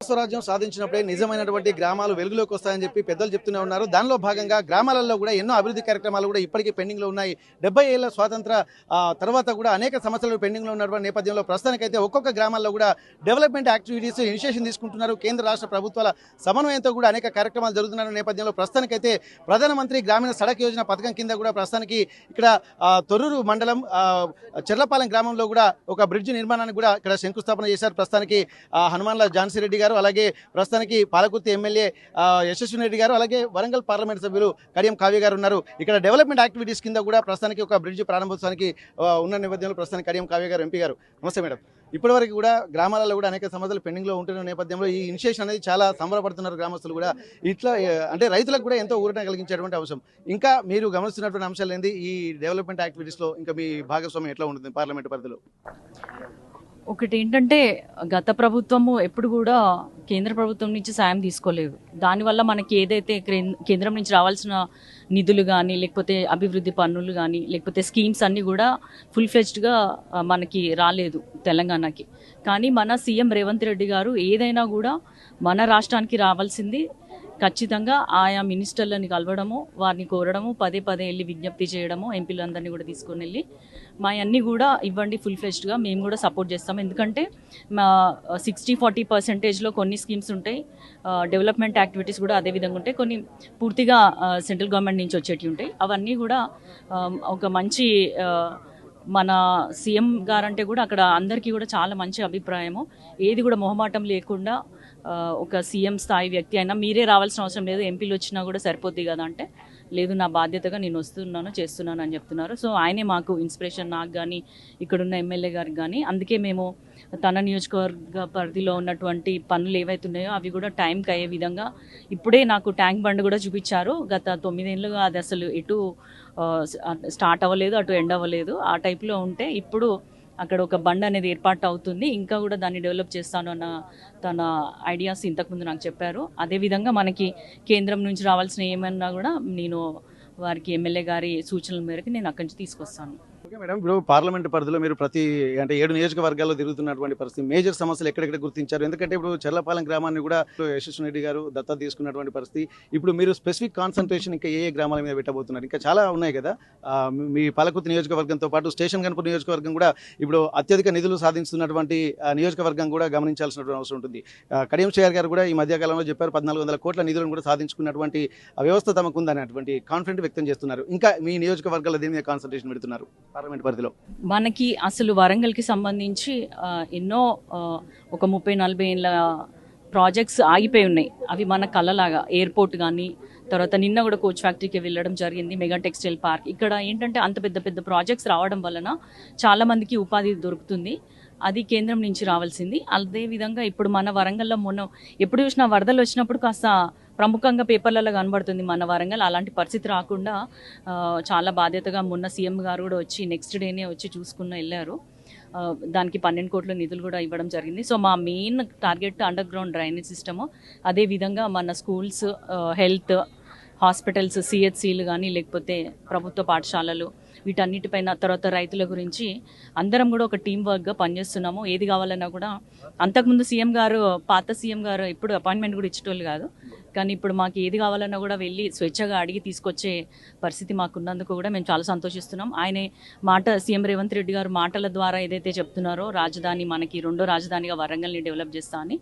స్వరాజ్యం సాధించినప్పుడే నిజమైనటువంటి గ్రామాలు వెలుగులోకి వస్తాయని చెప్పి పెద్దలు చెప్తూనే ఉన్నారు. దానిలో భాగంగా గ్రామాలలో కూడా ఎన్నో అభివృద్ధి కార్యక్రమాలు కూడా ఇప్పటికీ పెండింగ్లో ఉన్నాయి. 70 ఏళ్ల స్వాతంత్ర తర్వాత కూడా అనేక సమస్యలు పెండింగ్లో ఉన్నటువంటి నేపథ్యంలో ప్రస్తుతానికైతే ఒక్కొక్క గ్రామాల్లో కూడా డెవలప్మెంట్ యాక్టివిటీస్ ఇనిషియేషన్ తీసుకుంటున్నారు. కేంద్ర రాష్ట్ర ప్రభుత్వాల సమన్వయంతో కూడా అనేక కార్యక్రమాలు జరుగుతున్న నేపథ్యంలో ప్రస్తుతానికైతే ప్రధానమంత్రి గ్రామీణ సడక్ యోజన పథకం కింద కూడా ప్రస్తుతానికి ఇక్కడ తొర్రూరు మండలం చెర్లపాలెం గ్రామంలో కూడా ఒక బ్రిడ్జ్ నిర్మాణానికి కూడా ఇక్కడ శంకుస్థాపన చేశారు. ప్రస్తుతానికి హనుమాన్ల ఝాన్సీ రెడ్డి గారు, అలాగే ప్రస్తుతానికి పాలకుర్తి ఎమ్మెల్యే యశస్విని రెడ్డి గారు, అలాగే వరంగల్ పార్లమెంట్ సభ్యులు కడియం కావ్య గారు ఉన్నారు. ఇక్కడ డెవలప్మెంట్ యాక్టివిటీస్ కింద కూడా ప్రస్తుతానికి ఒక బ్రిడ్జ్ ప్రారంభోత్సవానికి ఉన్న నేపథ్యంలో ప్రస్తుతానికి కడియం కావ్య గారు ఎంపీ గారు. నమస్తే మేడం. ఇప్పటివరకు కూడా గ్రామాలలో కూడా అనేక సమస్యలు పెండింగ్లో ఉంటున్న నేపథ్యంలో ఈ ఇనిషియేషన్ అనేది చాలా సంబరపడుతున్నారు గ్రామస్తులు కూడా. ఇట్లా అంటే రైతులకు కూడా ఎంతో ఊరట కలిగించేటువంటి అంశం. ఇంకా మీరు గమనిస్తున్నటువంటి అంశాలు ఏంది ఈ డెవలప్మెంట్ యాక్టివిటీస్లో? ఇంకా మీ భాగస్వామ్యం ఎట్లా ఉంటుంది పార్లమెంట్ పరిధిలో? ఒకటి ఏంటంటే గత ప్రభుత్వము ఎప్పుడు కూడా కేంద్ర ప్రభుత్వం నుంచి సాయం తీసుకోలేదు. దానివల్ల మనకి ఏదైతే కేంద్రం నుంచి రావాల్సిన నిధులు కానీ, లేకపోతే అభివృద్ధి పన్నులు కానీ, లేకపోతే స్కీమ్స్ అన్నీ కూడా ఫుల్ ఫ్లెడ్జ్డ్గా మనకి రాలేదు తెలంగాణకి. కానీ మన సీఎం రేవంత్ రెడ్డి గారు ఏదైనా కూడా మన రాష్ట్రానికి రావాల్సింది ఖచ్చితంగా ఆయా మినిస్టర్లని కలవడము, వారిని కోరడము, పదే వెళ్ళి విజ్ఞప్తి చేయడము, ఎంపీలందరినీ కూడా తీసుకొని వెళ్ళి మా అన్నీ కూడా ఇవ్వండి ఫుల్ ఫ్లెడ్జ్డ్గా, మేము కూడా సపోర్ట్ చేస్తాం. ఎందుకంటే మా 60-40% కొన్ని స్కీమ్స్ ఉంటాయి, డెవలప్మెంట్ యాక్టివిటీస్ కూడా అదే విధంగా ఉంటాయి, కొన్ని పూర్తిగా సెంట్రల్ గవర్నమెంట్ నుంచి వచ్చేటివి ఉంటాయి. అవన్నీ కూడా ఒక మంచి మన సీఎం గారంటే కూడా అక్కడ అందరికీ కూడా చాలా మంచి అభిప్రాయము. ఏది కూడా మొహమాటం లేకుండా ఒక సీఎం స్థాయి వ్యక్తి అయినా మీరే రావాల్సిన అవసరం లేదు, ఎంపీలు వచ్చినా కూడా సరిపోద్ది కదా అంటే, లేదు నా బాధ్యతగా నేను వస్తున్నాను చేస్తున్నాను అని చెప్తున్నారు. సో ఆయనే మాకు ఇన్స్పిరేషన్, నాకు కానీ ఇక్కడున్న ఎమ్మెల్యే గారికి కానీ. అందుకే మేము తన నియోజకవర్గ పరిధిలో ఉన్నటువంటి పనులు ఏవైతున్నాయో అవి కూడా టైంకి అయ్యే విధంగా, ఇప్పుడే నాకు ట్యాంక్ బండ్ కూడా చూపించారు. గత 9 ఏళ్ళుగా అది అసలు ఎటు స్టార్ట్ అవ్వలేదు, అటు ఎండ్ అవ్వలేదు. ఆ టైప్లో ఉంటే ఇప్పుడు అక్కడ ఒక బండ్ అనేది ఏర్పాటు అవుతుంది. ఇంకా కూడా దాన్ని డెవలప్ చేస్తాను అన్న తన ఐడియాస్ ఇంతకుముందు నాకు చెప్పారు. అదేవిధంగా మనకి కేంద్రం నుంచి రావాల్సిన ఏమన్నా కూడా నేను వారికి ఎమ్మెల్యే గారి సూచనల మేరకు నేను అక్కడి నుంచి తీసుకొస్తాను. ఓకే మేడం, ఇప్పుడు పార్లమెంట్ పరిధిలో మీరు ప్రతి 7 నియోజకవర్గాల్లో తిరుగుతున్నటువంటి పరిస్థితి, మేజర్ సమస్యలు ఎక్కడెక్కడ గుర్తించారు? ఎందుకంటే ఇప్పుడు చెర్లపాలెం గ్రామాన్ని కూడా యశస్విని రెడ్డి గారు దత్తత తీసుకున్నటువంటి పరిస్థితి. ఇప్పుడు మీరు స్పెసిఫిక్ కాన్సన్ట్రేషన్ ఇంకా ఏ గ్రామాల మీద పెట్టబోతున్నారు? ఇంకా చాలా ఉన్నాయి కదా, మీ పాలకుర్తి నియోజకవర్గంతో పాటు స్టేషన్ గన్పూర్ నియోజకవర్గం కూడా ఇప్పుడు అత్యధిక నిధులు సాధిస్తున్నటువంటి నియోజకవర్గం కూడా గమనించాల్సినటువంటి అవసరం ఉంటుంది. కడియం శ్రేయర్ గారు కూడా ఈ మధ్యకాలంలో చెప్పారు 1400 కోట్ల నిధులను కూడా సాధించుకున్నటువంటి వ్యవస్థ తమకు ఉందనేటువంటి కాన్ఫిడెంట్ వ్యక్తం చేస్తున్నారు. ఇంకా మీ నియోజకవర్గాల్లో దీని మీద కాన్సన్ట్రేషన్ పెడుతున్నారు పార్లమెంట్ పరిధిలో? మనకి అసలు వరంగల్కి సంబంధించి ఎన్నో ఒక 30-40 ఏళ్ళ ప్రాజెక్ట్స్ ఆగిపోయి ఉన్నాయి. అవి మన కళ్ళలాగా ఎయిర్పోర్ట్ కానీ, తర్వాత నిన్న కూడా కోచ్ ఫ్యాక్టరీకి వెళ్ళడం జరిగింది, మెగా టెక్స్టైల్ పార్క్. ఇక్కడ ఏంటంటే అంత పెద్ద ప్రాజెక్ట్స్ రావడం వలన చాలామందికి ఉపాధి దొరుకుతుంది. అది కేంద్రం నుంచి రావాల్సింది. అదేవిధంగా ఇప్పుడు మన వరంగల్లో మొన్న ఎప్పుడు చూసినా వరదలు వచ్చినప్పుడు కాస్త ప్రముఖంగా పేపర్లలో కనబడుతుంది మన వరంగల్. అలాంటి పరిస్థితి రాకుండా చాలా బాధ్యతగా మొన్న సీఎం గారు కూడా వచ్చి నెక్స్ట్ డేనే వచ్చి చూసుకుని వెళ్ళారు. దానికి 12 కోట్ల నిధులు కూడా ఇవ్వడం జరిగింది. సో మా main target under ground drainage system, అదేవిధంగా మన స్కూల్స్, హెల్త్, హాస్పిటల్స్, సిహెచ్సిలు కానీ, లేకపోతే ప్రభుత్వ పాఠశాలలు, వీటన్నిటిపైన, తర్వాత రైతుల గురించి అందరం కూడా ఒక టీం వర్క్గా పనిచేస్తున్నాము. ఏది కావాలన్నా కూడా అంతకుముందు సీఎం గారు, పాత సీఎం గారు ఎప్పుడు అపాయింట్మెంట్ కూడా ఇచ్చేటోళ్ళు కాదు. కానీ ఇప్పుడు మాకు ఏది కావాలన్నా కూడా వెళ్ళి స్వేచ్ఛగా అడిగి తీసుకొచ్చే పరిస్థితి మాకున్నందుకు కూడా మేము చాలా సంతోషిస్తున్నాం. ఆయనే సీఎం రేవంత్ రెడ్డి గారు మాటల ద్వారా ఏదైతే చెప్తున్నారో రాజధాని, మనకి 2వ రాజధానిగా వరంగల్ని డెవలప్ చేస్తా అని,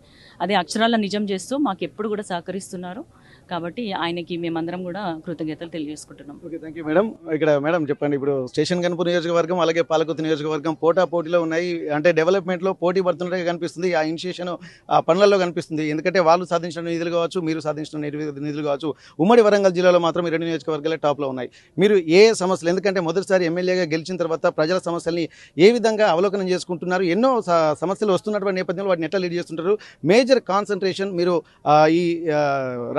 అదే అక్షరాల నిజం చేస్తూ మాకు ఎప్పుడు కూడా సహకరిస్తున్నారు. కాబట్టి ఆయనకి మేమందరం కూడా కృతజ్ఞతలు తెలియజేసుకుంటున్నాం. Okay, thank you madam. ఇక్కడ మేడం చెప్పండి, ఇప్పుడు స్టేషన్ గన్పూర్ నియోజకవర్గం అలాగే పాలకుర్తి నియోజకవర్గం పోటీలో ఉన్నాయి. అంటే డెవలప్మెంట్లో పోటీ పడుతున్నట్టుగా కనిపిస్తుంది. ఆ ఇనిషియేషన్ ఆ పనులలో కనిపిస్తుంది. ఎందుకంటే వాళ్ళు సాధించిన నిధులు కావచ్చు, మీరు సాధించిన నిధులు కావచ్చు, ఉమ్మడి వరంగల్ జిల్లాలో మాత్రం ఈ 2 నియోజకవర్గాలే టాప్లో ఉన్నాయి. మీరు ఏ సమస్యలు, ఎందుకంటే మొదటిసారి ఎమ్మెల్యేగా గెలిచిన తర్వాత ప్రజల సమస్యల్ని ఏ విధంగా అవలోకనం చేసుకుంటున్నారు? ఎన్నో సమస్యలు వస్తున్నటువంటి నేపథ్యంలో వాటిని ఎట్లా లీడ్ చేస్తుంటారు? మేజర్ కాన్సన్ట్రేషన్ మీరు ఈ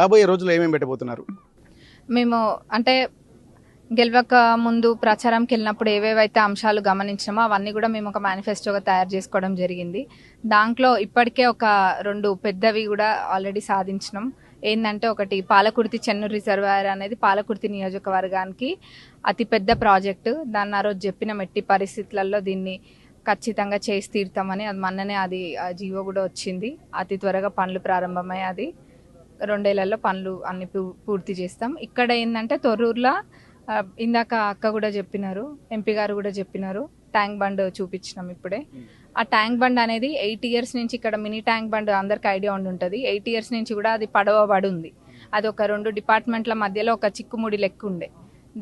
రాబోయే రోజుల్లో ఏమేమి పెట్టబోతున్నారు? మేము అంటే గెలవక ముందు ప్రచారంకి వెళ్ళినప్పుడు ఏవేవైతే అంశాలు గమనించామో అవన్నీ కూడా మేము ఒక మేనిఫెస్టోగా తయారు చేసుకోవడం జరిగింది. దాంట్లో ఇప్పటికే ఒక 2 పెద్దవి కూడా ఆల్రెడీ సాధించినాం. ఏంటంటే ఒకటి పాలకుర్తి చెన్నూరు రిజర్వాయర్ అనేది పాలకుర్తి నియోజకవర్గానికి అతిపెద్ద ప్రాజెక్టు. దాన్ని ఆ రోజు చెప్పిన ఎట్టి పరిస్థితులలో దీన్ని ఖచ్చితంగా చేసి తీరుతామని అది మొన్ననే అది ఆ జీవో కూడా వచ్చింది. అతి త్వరగా పనులు ప్రారంభమై అది 2 ఏళ్లలో పనులు అన్ని పూర్తి చేస్తాం. ఇక్కడ ఏంటంటే తొర్రూరులో ఇందాక అక్క కూడా చెప్పినారు, ఎంపీ గారు కూడా చెప్పినారు, ట్యాంక్ బండ్ చూపించినాం ఇప్పుడే. ఆ ట్యాంక్ బండ్ అనేది 8 ఇయర్స్ నుంచి ఇక్కడ మినీ ట్యాంక్ బండ్ అందరికి ఐడియా ఉంటుంది. 8 ఇయర్స్ నుంచి కూడా అది పడవబడి ఉంది. అది ఒక 2 డిపార్ట్మెంట్ల మధ్యలో ఒక చిక్కుముడి లెక్క ఉండే.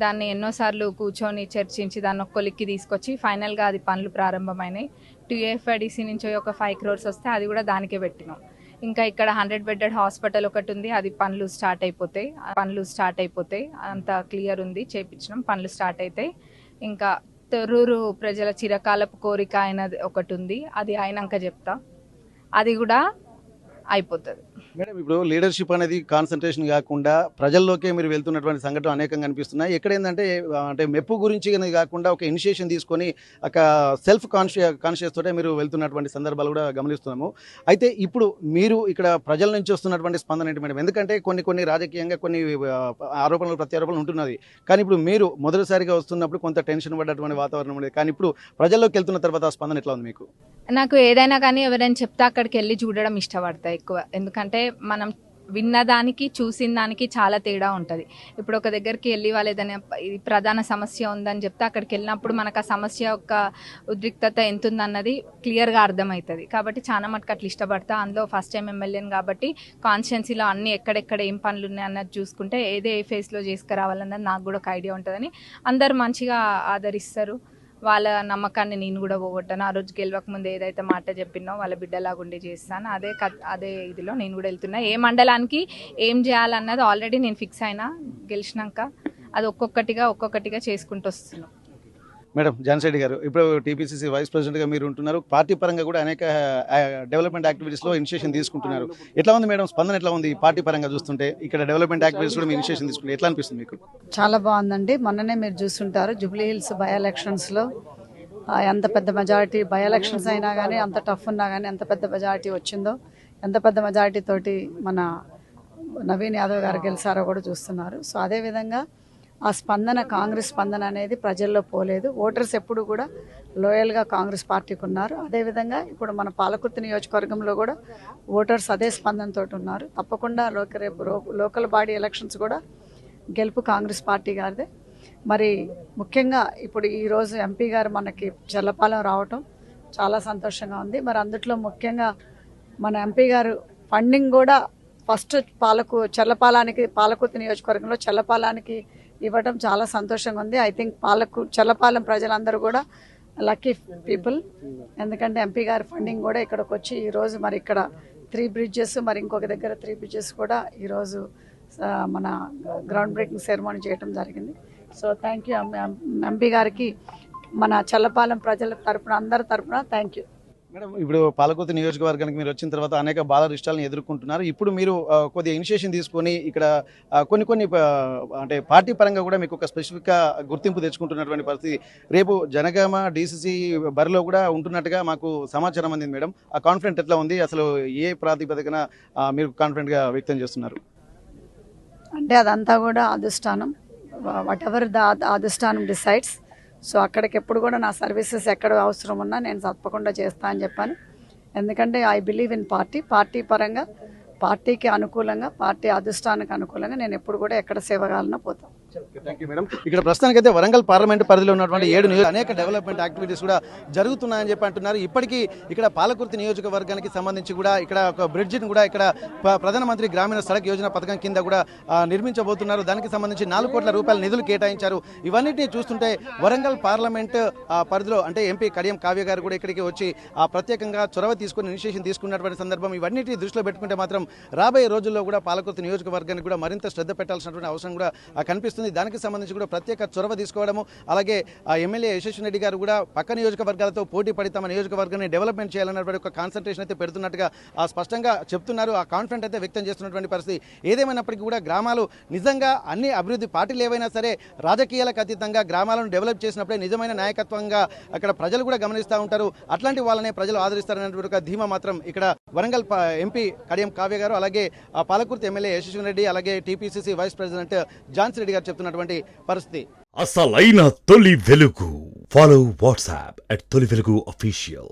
దాన్ని ఎన్నోసార్లు కూర్చొని చర్చించి దాన్ని ఒక కొలిక్కి తీసుకొచ్చి ఫైనల్గా అది పనులు ప్రారంభమైనాయి. టీఎఫ్ఐడిసి నుంచి ఒక 5 crores వస్తే అది కూడా దానికే పెట్టినాం. ఇంకా ఇక్కడ 100 bedded హాస్పిటల్ ఒకటి ఉంది, అది పనులు స్టార్ట్ అయిపోతాయి. అంత క్లియర్ ఉంది, చేపించినాం, పనులు స్టార్ట్ అవుతాయి. ఇంకా తొర్రూరు ప్రజల చిరకాలపు కోరిక అయినది ఒకటి ఉంది, అది అయినాక చెప్తా, అది కూడా అయిపోతుంది. మేడం, ఇప్పుడు లీడర్షిప్ అనేది కాన్సన్ట్రేషన్ కాకుండా ప్రజల్లోకే మీరు వెళ్తున్నటువంటి సంఘటన అనేకంగా కనిపిస్తున్నాయి. ఎక్కడ ఏంటంటే అంటే మెప్పు గురించి కాకుండా ఒక ఇనిషియేషన్ తీసుకొని ఒక సెల్ఫ్ కాన్షియస్ తోటే మీరు వెళ్తున్నటువంటి సందర్భాలు కూడా గమనిస్తున్నాము. అయితే ఇప్పుడు మీరు ఇక్కడ ప్రజల నుంచి వస్తున్నటువంటి స్పందన ఏంటి మేడం? ఎందుకంటే కొన్ని రాజకీయంగా కొన్ని ఆరోపణలు ప్రత్యారోపణలు ఉంటున్నది. కానీ ఇప్పుడు మీరు మొదటిసారిగా వస్తున్నప్పుడు కొంత టెన్షన్ పడ్డటువంటి వాతావరణం ఉండేది. కానీ ఇప్పుడు ప్రజల్లోకి వెళ్తున్న తర్వాత ఆ స్పందన ఎట్లా ఉంది మీకు? నాకు ఏదైనా కానీ ఎవరైనా చెప్తే అక్కడికి వెళ్ళి చూడడం ఇష్టపడతా ఎక్కువ. ఎందుకంటే మనం విన్నదానికి చూసిన దానికి చాలా తేడా ఉంటుంది. ఇప్పుడు ఒక దగ్గరికి వెళ్ళి వాళ్ళు ఏదైనా ప్రధాన సమస్య ఉందని చెప్తే అక్కడికి వెళ్ళినప్పుడు మనకు ఆ సమస్య యొక్క ఉద్రిక్తత ఎంత ఉందన్నది క్లియర్గా అర్థమవుతుంది. కాబట్టి చాలా మటుకు అట్లా ఇష్టపడతా. అందులో ఫస్ట్ టైం ఎమ్మెల్యేని కాబట్టి కాన్స్టిట్యున్సీలో అన్ని ఎక్కడెక్కడ ఏం పనులు ఉన్నాయి అన్నది చూసుకుంటే ఏ ఫేస్లో చేసుకురావాలన్నది నాకు కూడా ఒక ఐడియా ఉంటుందని అందరు మంచిగా ఆదరిస్తారు. వాళ్ళ నమ్మకాన్ని నేను కూడా పోగొట్టాను. ఆ రోజు గెలవక ముందు ఏదైతే మాట చెప్పినో వాళ్ళ బిడ్డలాగుండి చేస్తాను, అదే ఇదిలో నేను కూడా వెళ్తున్నా. ఏ మండలానికి ఏం చేయాలన్నది ఆల్రెడీ నేను ఫిక్స్ అయినా. గెలిచినాక అది ఒక్కొక్కటిగా చేసుకుంటూ వస్తున్నాను. మేడం, ఝాన్సీ రెడ్డి గారు, ఇప్పుడు టీపీసీసీ వైస్ ప్రెసిడెంట్గా మీరు ఉంటున్నారు. పార్టీ పరంగా కూడా అనేక డెవలప్మెంట్ యాక్టివిటీస్లో ఇనిషియేషన్ తీసుకుంటున్నారు. ఎట్లా ఉంది మేడం స్పందన? ఎట్లా ఉంది పార్టీ పరంగా చూస్తుంటే? ఇక్కడ డెవలప్మెంట్ యాక్టివిటీస్ కూడా మీరు ఇనిషియేషన్ తీసుకుంటే ఎట్లా అనిపిస్తుంది మీకు? చాలా బాగుందండి. మొన్ననే మీరు చూస్తుంటారు జూబ్లీ హిల్స్ బై ఎలక్షన్స్లో ఎంత పెద్ద మెజారిటీ, బై ఎలక్షన్స్ అయినా కానీ అంత టఫ్ ఉన్నా కానీ ఎంత పెద్ద మెజారిటీ వచ్చిందో, ఎంత పెద్ద మెజారిటీ తోటి మన నవీన్ యాదవ్ గారు గెలిచారో కూడా చూస్తున్నారు. సో అదేవిధంగా ఆ స్పందన, కాంగ్రెస్ స్పందన అనేది ప్రజల్లో పోలేదు. ఓటర్స్ ఎప్పుడు కూడా లోయల్గా కాంగ్రెస్ పార్టీకి ఉన్నారు. అదేవిధంగా ఇప్పుడు మన పాలకుర్తి నియోజకవర్గంలో కూడా ఓటర్స్ అదే స్పందనతో ఉన్నారు. తప్పకుండా రేపు లోకల్ బాడీ ఎలక్షన్స్ కూడా గెలుపు కాంగ్రెస్ పార్టీ గారిదే. మరి ముఖ్యంగా ఇప్పుడు ఈరోజు ఎంపీ గారు మనకి చెల్లపాలెం రావటం చాలా సంతోషంగా ఉంది. మరి అందుట్లో ముఖ్యంగా మన ఎంపీ గారు ఫండింగ్ కూడా ఫస్ట్ చెల్లపాలానికి, పాలకుర్తి నియోజకవర్గంలో చెల్లపాలానికి ఇవ్వడం చాలా సంతోషంగా ఉంది. ఐ థింక్ చెల్లపాలెం ప్రజలందరూ కూడా లక్కీ పీపుల్. ఎందుకంటే ఎంపీ గారి ఫండింగ్ కూడా ఇక్కడికి వచ్చి ఈరోజు మరి ఇక్కడ 3 bridges, మరి ఇంకొక దగ్గర 3 bridges కూడా ఈరోజు మన గ్రౌండ్ బ్రేకింగ్ సెరమోనీ చేయడం జరిగింది. సో థ్యాంక్ యూ ఎంపీ గారికి, మన చెల్లపాలెం ప్రజల తరపున, అందరి తరపున థ్యాంక్ యూ. మేడం, ఇప్పుడు పాలకుర్తి నియోజకవర్గానికి మీరు వచ్చిన తర్వాత అనేక బాధరిష్టాలను ఎదుర్కొంటున్నారు. ఇప్పుడు మీరు కొద్దిగా ఇనిషియేషన్ తీసుకొని ఇక్కడ కొన్ని అంటే పార్టీ పరంగా కూడా మీకు ఒక స్పెసిఫిక్గా గుర్తింపు తెచ్చుకుంటున్నటువంటి పరిస్థితి. రేపు జనగామ డీసీసీ బరిలో కూడా ఉంటున్నట్టుగా మాకు సమాచారం అందింది. మేడం, ఆ కాన్ఫిడెంట్ ఎట్లా ఉంది? అసలు ఏ ప్రాతిపదికన మీరు కాన్ఫిడెంట్గా వ్యక్తం చేస్తున్నారు? అంటే అదంతా కూడా అధిష్టానం, వాట్ ఎవర్ అధిష్టానం డిసైడ్స్. సో అక్కడికి ఎప్పుడు కూడా నా సర్వీసెస్ ఎక్కడ అవసరం ఉన్నా నేను తప్పకుండా చేస్తా అని చెప్పాను. ఎందుకంటే ఐ బిలీవ్ ఇన్ పార్టీ పరంగా, పార్టీకి అనుకూలంగా, పార్టీ అధిష్టానానికి అనుకూలంగా నేను ఎప్పుడు కూడా ఎక్కడ సేవగాలన్నా పోతాను. ఇక్కడ ప్రస్తుతానికైతే వరంగల్ పార్లమెంట్ పరిధిలో ఉన్నటువంటి 7 అనేక డెవలప్మెంట్ యాక్టివిటీస్ కూడా జరుగుతున్నాయని చెప్పి అంటున్నారు. ఇప్పటికీ ఇక్కడ పాలకుర్తి నియోజకవర్గానికి సంబంధించి కూడా ఇక్కడ ఒక బ్రిడ్జిని కూడా ఇక్కడ ప్రధానమంత్రి గ్రామీణ సడక్ యోజన పథకం కింద కూడా నిర్మించబోతున్నారు. దానికి సంబంధించి 4 కోట్ల రూపాయల నిధులు కేటాయించారు. ఇవన్నిటిని చూస్తుంటే వరంగల్ పార్లమెంట్ పరిధిలో అంటే ఎంపీ కడియం కావ్య గారు కూడా ఇక్కడికి వచ్చి ప్రత్యేకంగా చొరవ తీసుకుని ఇనిషియేషన్ తీసుకున్నటువంటి సందర్భం. ఇవన్నిటిని దృష్టిలో పెట్టుకుంటే మాత్రం రాబోయే రోజుల్లో కూడా పాలకుర్తి నియోజకవర్గానికి కూడా మరింత శ్రద్ధ పెట్టాల్సినటువంటి అవసరం కూడా కనిపిస్తుంది. దానికి సంబంధించి కూడా ప్రత్యేక చొరవ తీసుకోవడము, అలాగే ఎమ్మెల్యే యశస్వి రెడ్డి గారు కూడా పక్క నియోజకవర్గాలతో పోటీ పడి తమ నియోజకవర్గాన్ని డెవలప్మెంట్ చేయాలన్నటువంటి ఒక కాన్సన్ట్రేషన్ అయితే పెడుతున్నట్టుగా స్పష్టంగా చెప్తున్నారు. ఆ కాన్ఫిడెంట్ అయితే వ్యక్తం చేస్తున్నటువంటి పరిస్థితి. ఏదేమైనప్పటికీ కూడా గ్రామాలు నిజంగా అన్ని అభివృద్ధి పార్టీలు ఏవైనా సరే రాజకీయాలకు అతీతంగా గ్రామాలను డెవలప్ చేసినప్పుడే నిజమైన నాయకత్వంగా అక్కడ ప్రజలు కూడా గమనిస్తూ ఉంటారు. అట్లాంటి వాళ్ళనే ప్రజలు ఆదరిస్తారనేటువంటి ఒక ధీమా మాత్రం ఇక్కడ వరంగల్ ఎంపీ కడియం కావ్య గారు, అలాగే పాలకుర్తి ఎమ్మెల్యే యశస్వి రెడ్డి, అలాగే TPCC vice president Jhansi Reddy గారు చెప్తున్నటువంటి పరిస్థితి. అసలైన తొలి వెలుగు. ఫాలో వాట్సాప్ @తొలి వెలుగు official.